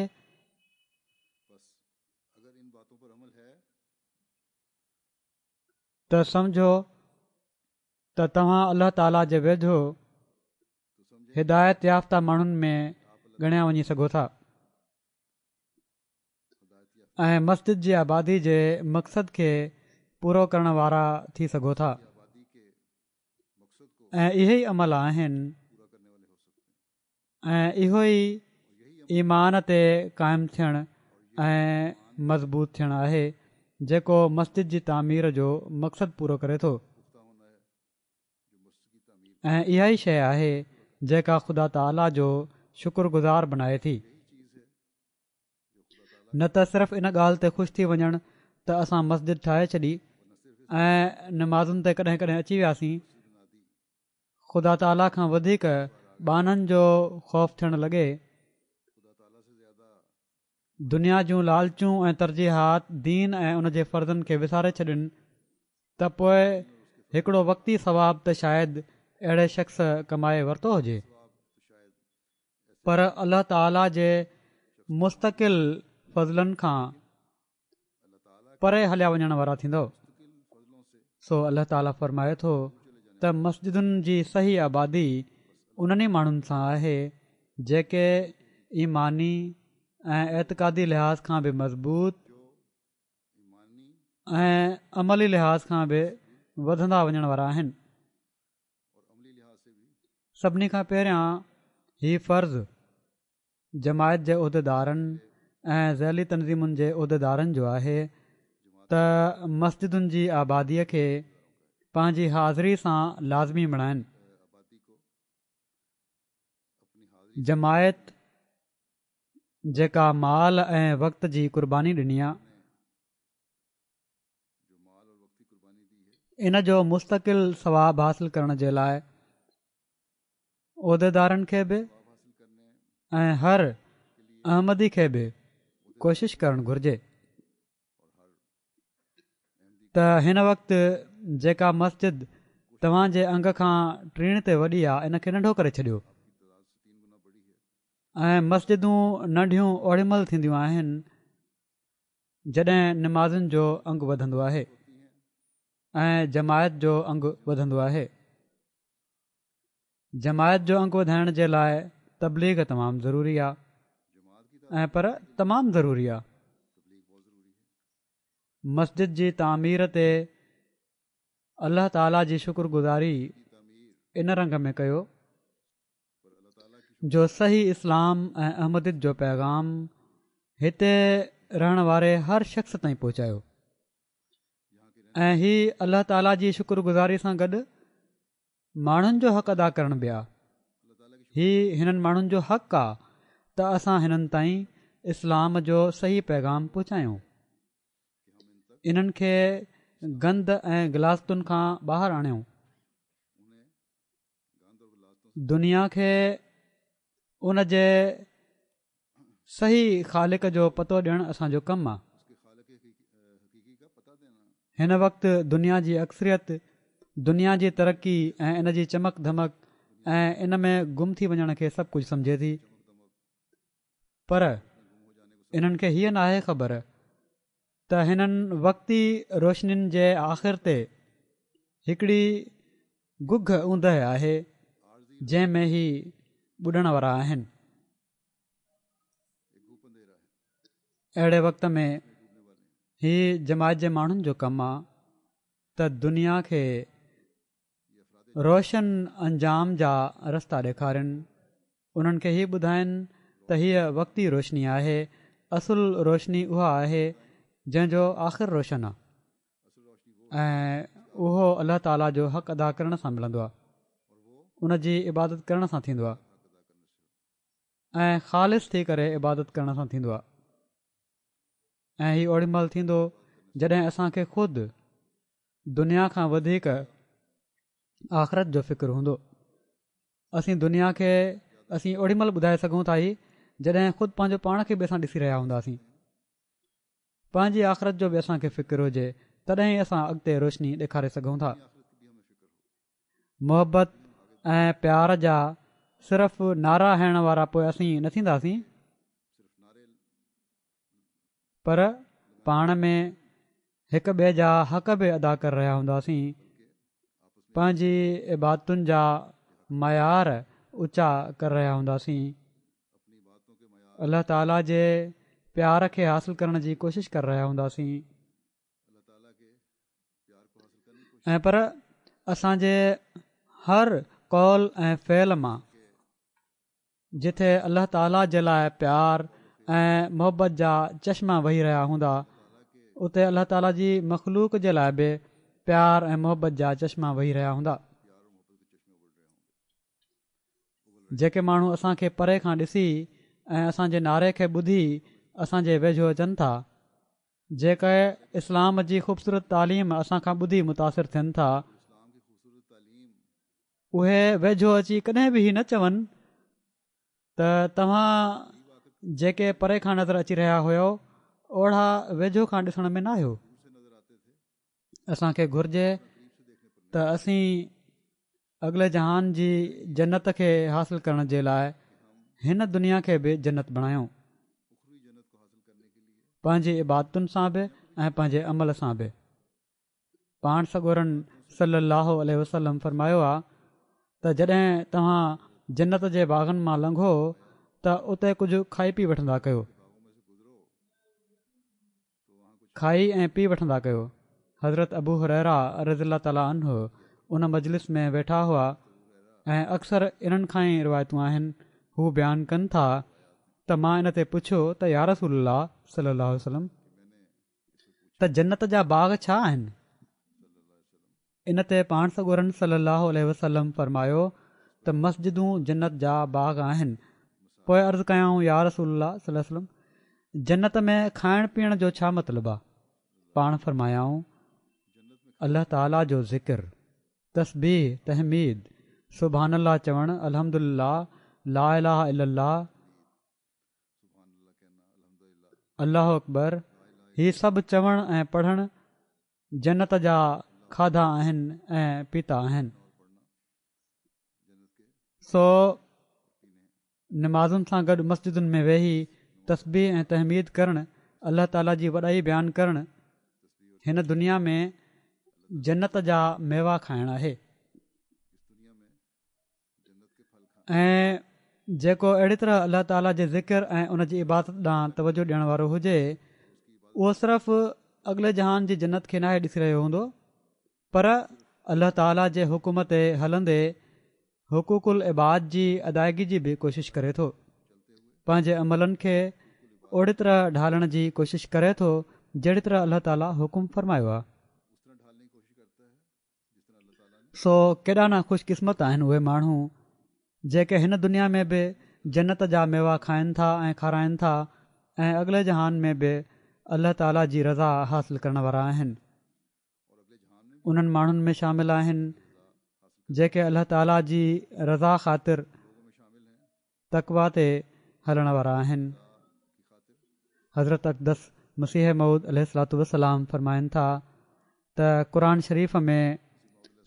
त सम्झो त तव्हां अल्लाह ताला जे वेझो हिदायत याफ़्ता माण्हुनि में ॻणिया वञी सघो था ऐं मस्जिद जी आबादी जे मक़सद खे पूरो करण वारा थी सघो था। ऐं इहे ई अमल आहिनि ऐं इहो ई ईमान ते क़ाइमु थियणु ऐं मज़बूत थियणु आहे जेको मस्जिद जी तामीर जो मक़सदु पूरो करे थो। ऐं इहा ई शइ आहे जेका ख़ुदा ताला जो शुक्रगुज़ार बनाए थी। न त सिर्फ़ु इन ॻाल्हि ते ख़ुशि थी वञणु त असां मस्जिद ठाहे छॾी ऐं नमाज़ुनि ते कॾहिं कॾहिं अची वियासीं, ख़ुदा ताला खां वधीक ॿाननि जो ख़ौफ़ थियणु लॻे, दुनिया जूं लालचूं ऐं तरजीहात दीन ऐं उन जे फ़र्ज़नि खे विसारे छॾनि, त पोइ हिकिड़ो वक़्ती सवाबु त शायदि अहिड़े शख़्स कमाए वरितो हुजे, पर अल्लाह ताला जे मुस्तक़िल फ़ज़लनि खां परे हलिया वञण वारा थींदो। सो अल्लाह ताला फ़रमाए थो त मस्जिदुनि जी सही आबादी उन्हनि माण्हुनि सां आहे जेके ईमानी ऐं एतिक़ादी लिहाज़ खां बि मज़बूत ऐं अमली लिहाज़ खां बि वधंदा वञण वारा आहिनि। सभिनी खां पहिरियां हीउ फ़र्ज़ु जमायत जे उहिदेदारनि ऐं ज़ैली तनज़ीमुनि जे उहिदेदारनि जो आहे त मस्जिदुनि जी आबादीअ खे पंहिंजी हाज़िरी सां लाज़मी बणाइनि। जमायत जेका माल ऐं वक़्त जी क़ुर्बानी ॾिनी आहे, इन जो मुस्तक़िल सवाबु हासिल करण जे लाइ उहिदेदारनि खे बि ऐं हर अहमदी खे बि कोशिश करणु घुर्जे त हिन वक़्तु जेका मस्जिद तव्हां जे अंग खां टीण ते वॾी आहे, इन खे नंढो करे छॾियो। ऐं मस्जिदूं नंढियूं ओड़ीमहिल थींदियूं आहिनि जॾहिं निमाज़ुनि जो अंगु वधंदो आहे ऐं जमायत जो अंगु वधंदो आहे। जमायत जो अंगु वधाइण जे लाइ तबलीग तमामु ज़रूरी आहे ऐं पर तमामु ज़रूरी आहे। मस्जिद जी तामीर ते अल्लाह ताला जी शुक्रगुज़ारी इन रंग में कयो जो सही इस्लाम ऐं अहमदियत जो पैगाम हिते रहण वारे हर शख़्स ताईं पहुचायो। ऐं हीउ अल्लाह ताला जी शुक्रगुज़ारी सां गॾु माण्हुनि जो हक़ अदा करणु बि आहे। हीउ हिननि माण्हुनि जो हक़ आहे त असां हिननि ताईं इस्लाम जो सही पैगाम पहुचायूं, इन्हनि खे गंद ऐं गिलासतुनि खां ॿाहिरि आणियूं, दुनिया खे उन जे सही ख़ालिक जो पतो ॾियणु असांजो कमु आहे। हिन वक़्तु दुनिया जी अक्सरियत दुनिया जी तरक़ी ऐं इन जी चमक धमक ऐं इन में गुम थी वञण खे सभु कुझु सम्झे थी, पर इन्हनि खे हीअ नाहे ख़बर त हिननि वक़्ती रोशनियुनि जे आख़िर ते हिकिड़ी गुघ ऊंदहि आहे जंहिं में ही ॿुॾण वारा आहिनि। अहिड़े वक़्त में हीउ जमायत जे माण्हुनि जो कमु आहे त दुनिया खे रोशन अंजाम जा रस्ता ॾेखारनि, उन्हनि खे हीउ ॿुधाइनि त हीअ वक़्ती रोशनी आहे, असुल रोशनी उहा आहे जंहिंजो आख़िर रोशन आहे ऐं उहो अल्लाह ताला जो हक़ अदा करण सां मिलंदो आहे, उन जी इबादत करण सां थींदो आहे ऐं ख़ालिस थी करे इबादत करण सां थींदो आहे। ऐं हीउ ओड़ी महिल थींदो जॾहिं असांखे ख़ुदि दुनिया खां वधीक आख़िरत जो फ़िक्रु हूंदो। असीं दुनिया खे असीं ओड़ी महिल ॿुधाए सघूं था ई जॾहिं ख़ुदि पंहिंजो पाण खे बि असां ॾिसी रहिया हूंदासीं। पंहिंजी आख़िरत जो बि असांखे फ़िक्रु हुजे तॾहिं असां अॻिते रोशनी ॾेखारे सघूं था। मोहबत ऐं प्यार जा सिर्फ़ु नारा हणण वारा पोइ असीं न थींदासीं, पर पाण में हिक ॿिए जा हक़ बि अदा करे रहिया हूंदासीं, पंहिंजी इबादतुनि जा मयार ऊचा करे रहिया हूंदासीं, अल्लाह ताला जे प्यार खे हासिल करण जी कोशिशि करे रहिया हूंदासीं। ऐं पर असांजे हर कौल ऐं फ़ैल मां जिथे अल्लाह ताला जे लाइ प्यार ऐं मोहबत जा चश्मा वही रहिया हूंदा, उते अल्लाह ताला जी मख़लूक जे लाइ बि प्यार ऐं मोहबत जा चश्मा वही रहिया हूंदा। जेके माण्हू असांखे परे खां ॾिसी ऐं असांजे नारे खे ॿुधी असांजे वेझो अचनि था, जेके इस्लाम जी ख़ूबसूरत तालीम असांखां ॿुधी मुतासिर थियनि था, उहे वेझो अची कॾहिं बि हीउ न चवनि त तव्हां जेके परे खां नज़र अची रहिया हुयो ओढ़ा वेझो खां ॾिसण में न आहियो। असांखे घुर्जे त असीं अॻिले जहान जी जन्नत खे हासिल करण जे लाइ हिन दुनिया खे बि जन्नत बणायूं, पंहिंजी इबादतुनि सां बि ऐं पंहिंजे अमल सां बि। पाण सॻोरन सल्लल्लाहु अलैहि वसल्लम फरमायो आहे त जॾहिं तव्हां जन्नत जे बाग़नि मां लंघो त उते कुझु खाई पी वठंदा कयो, खाई ऐं पी वठंदा कयो। हज़रत अबू हुरैरा रज़ियल्लाहु ताला अन्हु उन मजलिस में वेठा हुआ ऐं अक्सर इन्हनि खां ई रिवायतूं आहिनि। हू बयानु कनि था त मां इन ते पुछियो त या रसूलल्लाह सल्लल्लाहु अलैहि वसल्लम त जन्नत जा बाग़ छा आहिनि? इन ते पाण सॻोरन सल्लल्लाहु अलैहि वसल्लम फरमायो त मस्जिदूं जन्नत जा बाग़ आहिनि। पोइ अर्ज़ु कयाऊं या रसूलल्लाह सल्लल्लाहु अलैहि वसल्लम जन्नत में खाइण पीअण जो छा मतिलबु आहे? पाण फरमायाऊं अल्लाह ताला जो ज़िक्र, तस्बीह, तहमीद, सुभान अल्लाह चवणु, अल्हम्दुलिल्लाह, ला इलाहा इल्लल्लाह, अल्लाहु अकबर, ही सभु चवणु ऐं पढ़णु जन्नत जा खाधा आहिनि ऐं पीता आहिनि। सो नमाज़ुनि सां गॾु मस्जिदुनि में वेही तस्बीह ऐं तहमीद करणु, अल्लाह ताला जी वॾाई बयानु करणु, हिन दुनिया में जन्नत जा मेवा खाइणु आहे। ऐं जेको अहिड़ी तरह अल्लाह ताला जे ज़िक्र ऐं उन जी इबादत ॾांहुं तवजो ॾियण वारो हुजे, उहो सिर्फ़ु अॻिले जहान जी जन्नत खे नाहे ॾिसी रहियो हूंदो, पर अल्लाह ताला जे हुकुम ते हलंदे हुकूकुल इबाद जी अदायगी जी बि कोशिशि करे थो। पंहिंजे अमलनि खे ओड़ी तरह ढालण जी कोशिशि करे थो जहिड़ी तरह अल्लाह ताला हुकुम फरमायो आहे। सो केॾा न ख़ुशकिस्मत आहिनि उहे माण्हू जेके हिन दुनिया में बि जन्नत जा मेवा खाइनि था ऐं खाराइनि था ऐं अॻिले जहान में बि अल्लाह ताला जी रज़ा हासिल करण वारा आहिनि। उन्हनि माण्हुनि में शामिल आहिनि जेके अल्लाह ताला जी रज़ा ख़ातिर तक़वा ते हलण वारा आहिनि। हज़रत अक़दस मसीह मऊद अलैहिस्सलातु वस्सलाम फरमाइनि था त क़ुर शरीफ़ में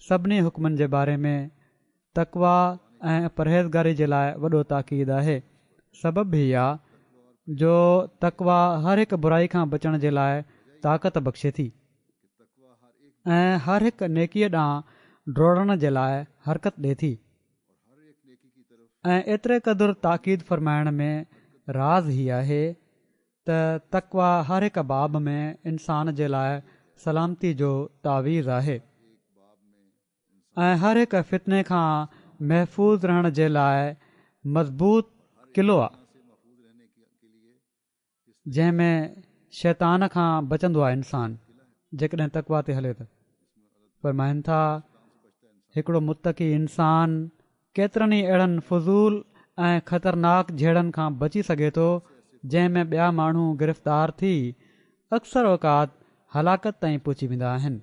सभिनी हुकमनि जे बारे में तक़वा ऐं परहेज़गारी जे लाइ वॾो ताक़ीद आहे। सबबु ही आहे जो तक़वा हर हिकु बुराई खां बचण जे लाइ ताक़त बख़्शे थी ऐं हर हिकु नेकीअ ॾांहुं डोड़ण जे लाइ हरकत ॾिए थी। ऐं एतिरे क़दुरु ताक़ीद फ़रमाइण में राज़ ही आहे त तक़वा हर हिकु बाब में इंसान जे लाइ सलामती जो तावीज़ आहे ऐं हर हिकु फितने खां महफ़ूज़ रहण जे लाइ मज़बूत क़िलो आहे जंहिं में शैतान खां बचंदो आहे इंसान जेकॾहिं तक़वा ते हले त। फरमाइनि था हिकिड़ो मुतक़ी इंसान केतिरनि ई अहिड़नि फज़ूल ऐं ख़तरनाक झेड़नि खां बची सघे थो जंहिं में ॿिया माण्हू गिरफ़्तार थी अक्सर औक़ात हलाकत ताईं पहुची वेंदा आहिनि।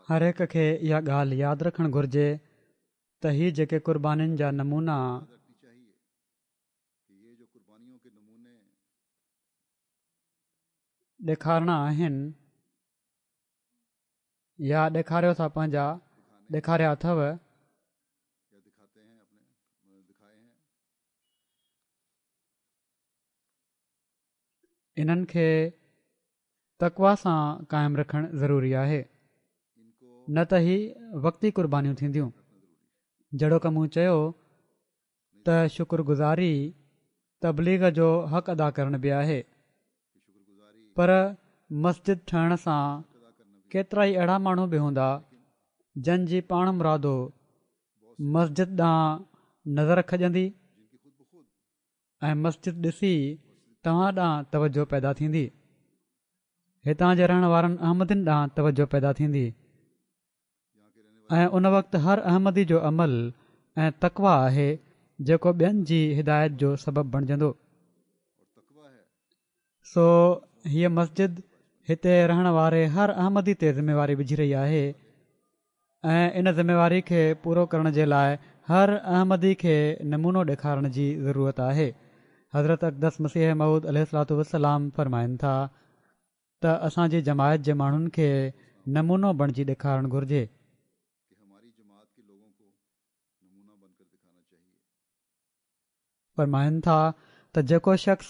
हर हिक खे इहा ॻाल्हि यादि रखणु घुर्जे त हीअ जेके क़ुर्बानीनि जा नमूना ॾेखारणा आहिनि या ॾेखारियो था पंहिंजा ॾेखारिया अथव, इन्हनि खे तक़वा सां क़ाइमु रखणु ज़रूरी आहे, न त ही वक़्ती क़ुर्बानीूं थींदियूं। जहिड़ो की मूं चयो त शुक्रगुज़ारी तबलीग जो हक़ अदा करण बि आहे, पर मस्जिद ठहण सां केतिरा ई अहिड़ा माण्हू बि हूंदा जंहिंजी पाण मुरादो मस्जिद ॾांहुं नज़र खॼंदी ऐं मस्जिद ॾिसी तव्हां ॾांहुं तवजो पैदा थींदी, हितां जे रहण वारनि अहमदीन ॾांहुं तवजो पैदा थींदी ऐं उन वक़्तु हर अहमदी जो अमल ऐं तक़वा आहे जेको ॿियनि जी हिदायत जो सबबु बणिजंदो। सो हीअ मस्जिद हिते रहण वारे हर अहमदी ते ज़िमेवारी विझी रही आहे ऐं इन ज़िमेवारी खे पूरो करण जे लाइ हर अहमदी खे नमूनो ॾेखारण जी ज़रूरत आहे। हज़रत अक़दस मसीह मऊद अलैहिस्सलातु वस्सलाम फरमाइनि था त असांजी जमायत जे माण्हुनि खे नमूनो बणिजी ॾेखारणु घुर्जे। फरमाइनि था त जेको शख़्स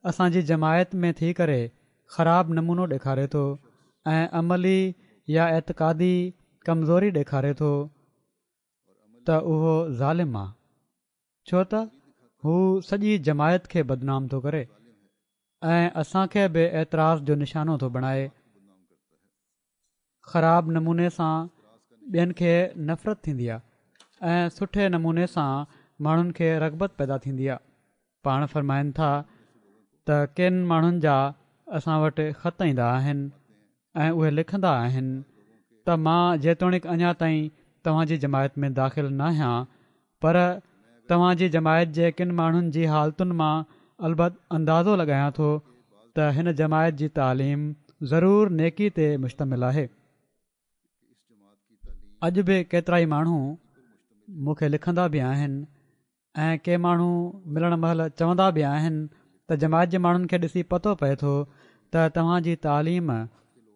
असांजी जमायत में थी करे ख़राबु नमूनो ॾेखारे थो ऐं अमली या एतिक़ादी कमज़ोरी ॾेखारे थो त उहो ज़ालिम आहे, छो त हू सॼी जमायत खे बदनाम थो करे ऐं असांखे बि एतिराज़ जो निशानो थो बणाए। ख़राबु नमूने सां ॿियनि खे नफ़रत थींदी आहे ऐं सुठे नमूने सां माण्हुनि खे रग़बत पैदा थींदी आहे। पाण फ़रमाइनि था त किन माण्हुनि जा असां वटि ख़त ईंदा आहिनि ऐं उहे लिखंदा आहिनि त मां जेतोणीकि अञा ताईं तव्हांजी जमायत में दाख़िल न आहियां, पर तव्हांजी जमायत जे किन माण्हुनि जी हालतुनि मां अलबत अंदाज़ो लॻायां थो त हिन जमायत जी तालीम ज़रूरु नेकी ते मुश्तमिल आहे। अॼु बि केतिरा ई माण्हू मूंखे लिखंदा बि आहिनि ऐं के माण्हू मिलण महिल चवंदा बि आहिनि त जमायत जे माण्हुनि खे ॾिसी पतो पए थो त तव्हांजी तालीम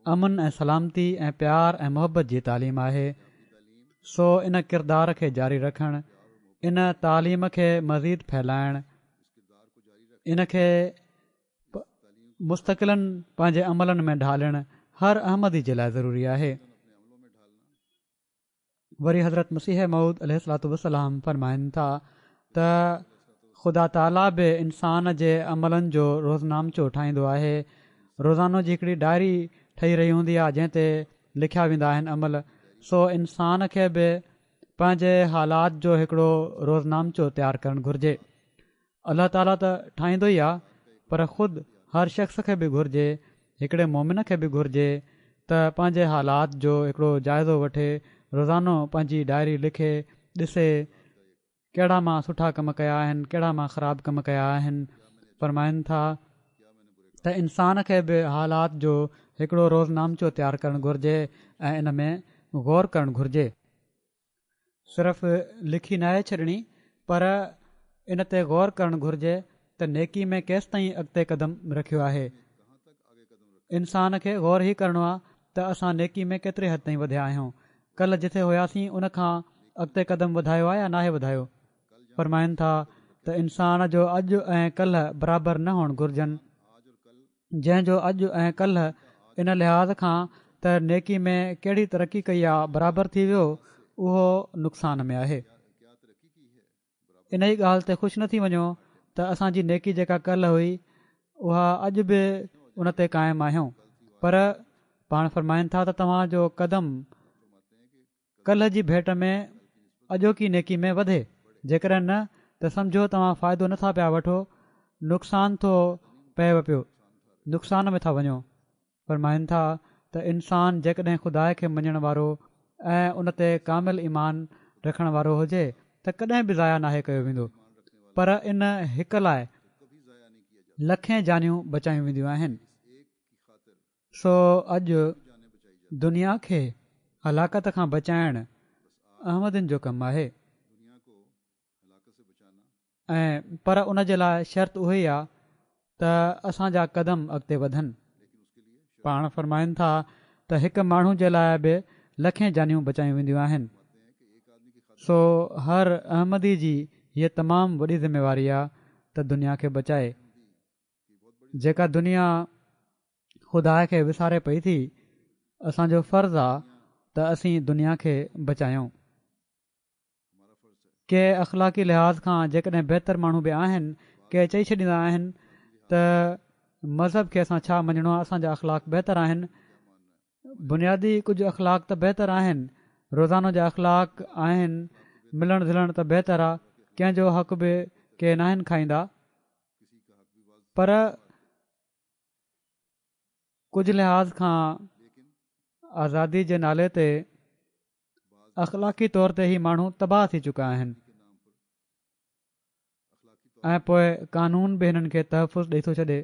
अमन ऐं सलामती ऐं प्यार ऐं मुहबत जी तालीम आहे। सो इन किरदार खे जारी रखणु, इन तालीम खे मज़ीद फैलाइणु, इन खे मुस्तक़िलनि पंहिंजे अमलनि में ढालणु हर अहमदी जे लाइ ज़रूरी आहे। वरी हज़रत मसीह मऊद अलैहिस्सलातु वस्सलाम फरमाइनि था त ख़ुदा ताला बि इंसान जे अमलनि जो रोज़नामचो ठाहींदो आहे। रोज़ानो जी हिकिड़ी डायरी ठही रही हूंदी आहे जंहिं ते लिखिया वेंदा आहिनि अमल। सो इंसान खे बि पंहिंजे हालात जो हिकिड़ो रोज़नामचो तयारु करणु घुरिजे। अलाह ताला त ठाहींदो ई आहे, पर ख़ुदि हर शख़्स खे बि घुरिजे, हिकिड़े मोमिन खे बि घुरिजे त पंहिंजे हालात जो हिकिड़ो जाइज़ो वठे, रोज़ानो पंहिंजी डायरी लिखे, ॾिसे कहिड़ा मां सुठा कम कया आहिनि, कहिड़ा मां ख़राबु कम कया आहिनि। फरमाइनि था त इंसान खे बि हालात जो हिकिड़ो रोज़नामचो तयारु करणु घुरिजे ऐं इन में गौर करणु घुरिजे। सिर्फ़ु लिखी न आहे छॾणी, पर इन ते गौर करणु घुरिजे त नेकी में केसि ताईं अॻिते क़दम रखियो आहे। इंसान खे गौर ई करणो आहे त असां नेकी में केतिरे हद ताईं वधिया आहियूं। कल्ह जिथे हुयासीं उन खां अॻिते क़दम वधायो आहे या नाहे वधायो। फरमाइनि था त इंसान जो अॼु ऐं कल्ह बराबरि न हुअणु घुरिजनि। जंहिंजो अॼु ऐं कल्ह इन लिहाज़ खां त नेकी में कहिड़ी तरक़ी कई आहे बराबरि थी वियो, उहो नुक़सान में आहे। इन ई ॻाल्हि ते ख़ुशि न थी वञो त असांजी नेकी जेका कल्ह हुई उहा अॼु बि उन ते क़ाइमु आहियूं, पर पाण फरमाइनि था त तव्हांजो क़दम कल्ह जी भेट में अॼोकी नेकी में वधे। जेकॾहिं न त सम्झो तव्हां फ़ाइदो नथा पिया वठो, नुक़सान थो पएव पियो, नुक़सान में था वञो। फरमाइनि था त इंसान जेकॾहिं ख़ुदा खे मञण वारो ऐं उन ते कामिल ईमान रखण वारो हुजे त कॾहिं बि ज़ाया नाहे कयो वेंदो, पर इन हिक लाइ लखें जानियूं बचायूं वेंदियूं आहिनि। सो अॼु दुनिया खे हलाकत खां बचाइणु अहमदिन जो कमु आहे, ऐं पर उन जे लाइ शर्त उहो ई आहे त असांजा क़दम अॻिते वधनि। पाण फरमाइनि था त हिकु माण्हू जे लाइ बि लखें जानियूं बचायूं वेंदियूं आहिनि। सो हर अहमदी जी हीअ तमामु वॾी ज़िमेवारी आहे त दुनिया खे बचाए। जेका दुनिया ख़ुदा खे विसारे पई थी, असांजो फ़र्ज़ु आहे त असीं दुनिया खे बचायूं। के अख़लाक़ी लिहाज़ खां जेकॾहिं बहितर माण्हू बि आहिनि, के चई छॾींदा आहिनि त मज़हब खे असां छा मञणो आहे, असांजा अख़लाक बहितर आहिनि। बुनियादी कुझु अख़लाक त बहितर आहिनि, रोज़ानो जा अख़लाक आहिनि, मिलणु झुलणु त बहितर आहे, कंहिंजो हक़ बि के नाहिनि खाईंदा, पर कुझु लिहाज़ खां आज़ादी जे नाले ते अख़लाक़ी तौर ते ई माण्हू तबाह थी चुका आहिनि, ऐं पोइ कानून बि हिननि खे तहफ़ुज़ ॾेई थो छॾे।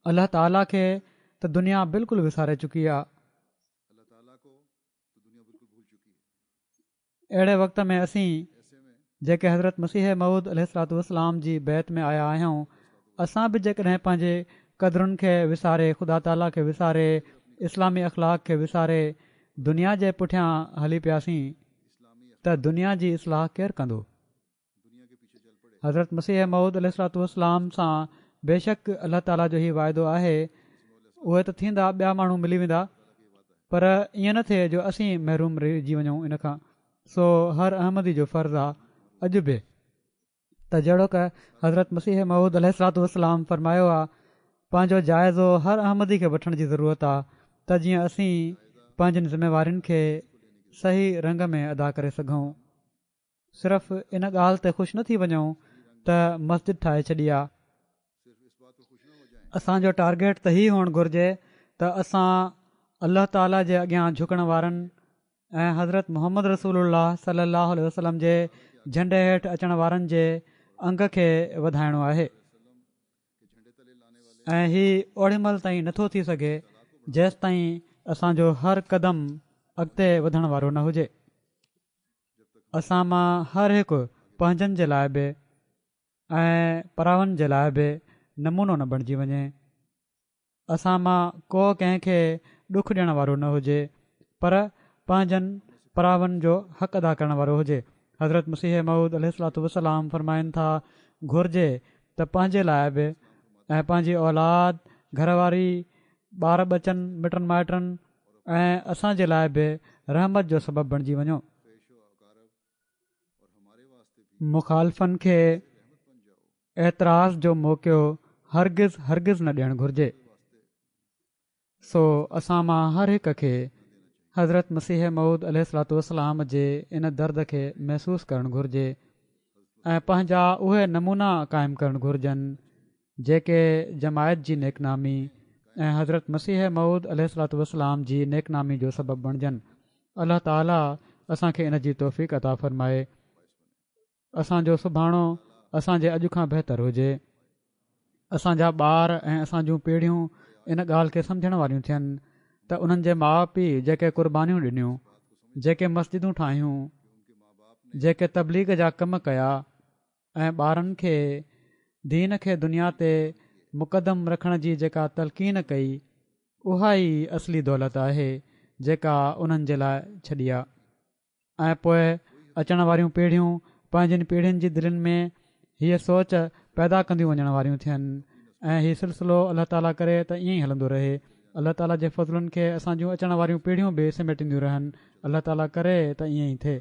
अलाह ताला खे त दुनिया बिल्कुलु विसारे चुकी आहे। अहिड़े वक़्त में असीं जेके हज़रत मसीह मऊद अलैहिस्सलातु वस्सलाम जी बैत में आया आहियूं, असां बि जेकॾहिं पंहिंजे क़दरुनि खे विसारे, ख़ुदा ताला खे विसारे, इस्लामी अख़लाक खे विसारे दुनिया जे पुठियां हली पियासीं त दुनिया जी इस्लाह केरु कंदो? हज़रत मसीह मऊद अलैहिस्सलातु वस्सलाम सां बेशक अलाह ताला जो ई वाइदो आहे, उहे त थींदा, ॿिया माण्हू मिली वेंदा, पर ईअं न थिए जो असीं महरूम रहिजी वञूं इन खां। सो हर अहमदी जो फ़र्ज़ु आहे अॼु बि त जहिड़ो क हज़रत मसीह मऊद अलैहिस्सलातु वस्सलाम फरमायो आहे, पंहिंजो जाइज़ो हर अहमदी खे वठण जी ज़रूरत आहे त जीअं असीं पंहिंजनि ज़िमेवारियुनि खे सही रंग में अदा करे सघूं। सिर्फ़ु इन ॻाल्हि ते ख़ुशि न थी वञूं त मस्जिद ठाहे छॾी आहे। असांजो टारगेट त ई हुअणु घुरिजे त असां अल्लाह ताला जे अॻियां झुकण वारनि ऐं हज़रत मोहम्मद रसूलुल्लाह सलाहु वसलम जे झंडे हेठि अचण वारनि जे अंग खे वधाइणो आहे। ऐं हीउ ओड़ी महिल ताईं नथो थी सघे जेसि ताईं असांजो हर क़दम अॻिते वधण वारो न हुजे। असां मां हर हिकु पंहिंजनि जे लाइ बि ऐं परावनि जे लाइ बि नमूनो न बणिजी वञे। असां मां को कंहिंखे ॾुखु ॾियण वारो न हुजे पर पंहिंजनि परावनि जो हक़ अदा करण वारो हुजे। हज़रत मसीह मऊद अलैहिस्सलातु वसलाम फरमाइनि था घुरिजे त पंहिंजे लाइ बि ऐं पंहिंजी औलाद घरवारी ॿार बचनि मिटनि माइटनि ऐं असांजे लाइ बि रहमत जो सबबु बणिजी वञो। मुखालफ़नि खे एतिराज़ जो मौक़ो हरगिज़ न ॾियणु घुरिजे। सो असां मां हर हिक खे हज़रत मसीह मऊद अलैहिस्सलातु वसलाम जे इन दर्द खे महसूसु करणु घुरिजे ऐं पंहिंजा उहे नमूना क़ाइमु करणु घुरिजनि जेके जमायत जी नेकनामी ऐं हज़रत मसीह मऊद अलैहिस्सलातु वसलाम जी नेकनामी जो सबबु बणिजनि। अल्लाह ताला असांखे इन जी तौफ़ीक़ अता फ़रमाए। असांजो सुभाणे असांजे अॼु खां बहितर हुजे। असांजा ॿार ऐं असांजूं पीढ़ियूं इन ॻाल्हि खे सम्झण वारियूं थियनि त उन्हनि जे माउ पीउ जेके क़ुर्बानियूं ॾिनियूं, जेके मस्जिदूं ठाहियूं, जेके तबलीग जा कम कया ऐं ॿारनि खे दीन खे दुनिया ते मुक़दम रखण जी जेका तलक़ीन कई, उहा ई असली दौलत आहे जेका उन्हनि जे लाइ छॾी आहे। ऐं पोइ अचण वारियूं पीढ़ियूं पंहिंजनि पीढ़ियुनि जी दिलनि में हीअ सोच पैदा कंदियूं वञण वारियूं थियनि ऐं हीउ सिलसिलो अल्लाह ताला करे त ईअं ई हलंदो रहे। अल्लाह ताला जे फज़लुनि खे असांजूं अचण वारियूं पीढ़ियूं बि समेटींदियूं रहनि। अल्लाह ताला करे त ईअं ई थिए।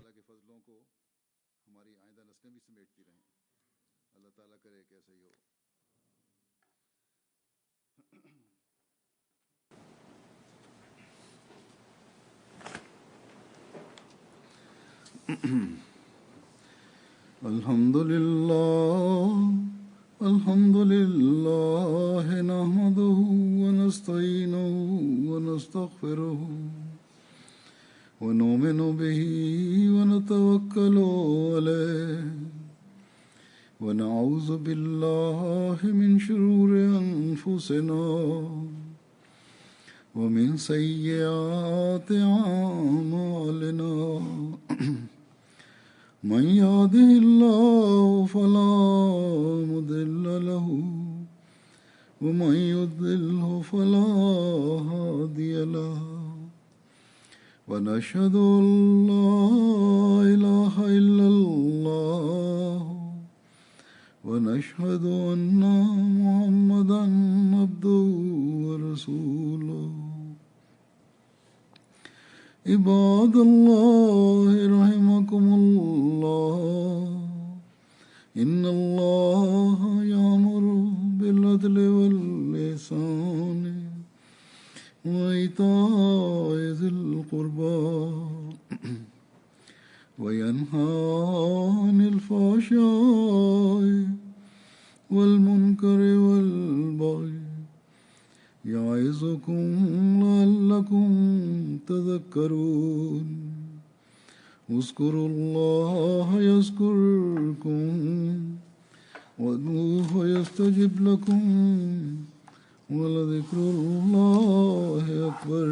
अल्हम्दुलिल्लाह नहमदुहु व नस्तईनुहु व नस्तगफिरुहु व नुमिनु बिही व नतवक्कलु अलैहि व नऊज़ु बिल्लाहि मिन शुरूरि अनफुसिना व मिन सय्यिआति अअमालिना। मन यहदिहिल्लाहु फला मुदिल्ल लहु व मन युद्लिल्हु फला हादिय लहु व नशहदु अन ला इलाहा इल्लल्लाह व नशहदु अन्ना मुहम्मदन अब्दुहु व रसूलुहु। इबादल्लाह रहमकुमुल्लाह इन्नल्लाह यामुरु बिल अदलि वल इहसानि व इताइ ज़िल क़ुर्बा व यन्हा अनिल फ़हशाइ वल मुनकरि वल बग़ि याइज़ुकुम लअल्लकुम तज़क्करून। उज़्कुरुल्लाह यज़्कुरकुम वदऊहु यस्तजिब लकुम व लज़िक्रुल्लाहि अकबर।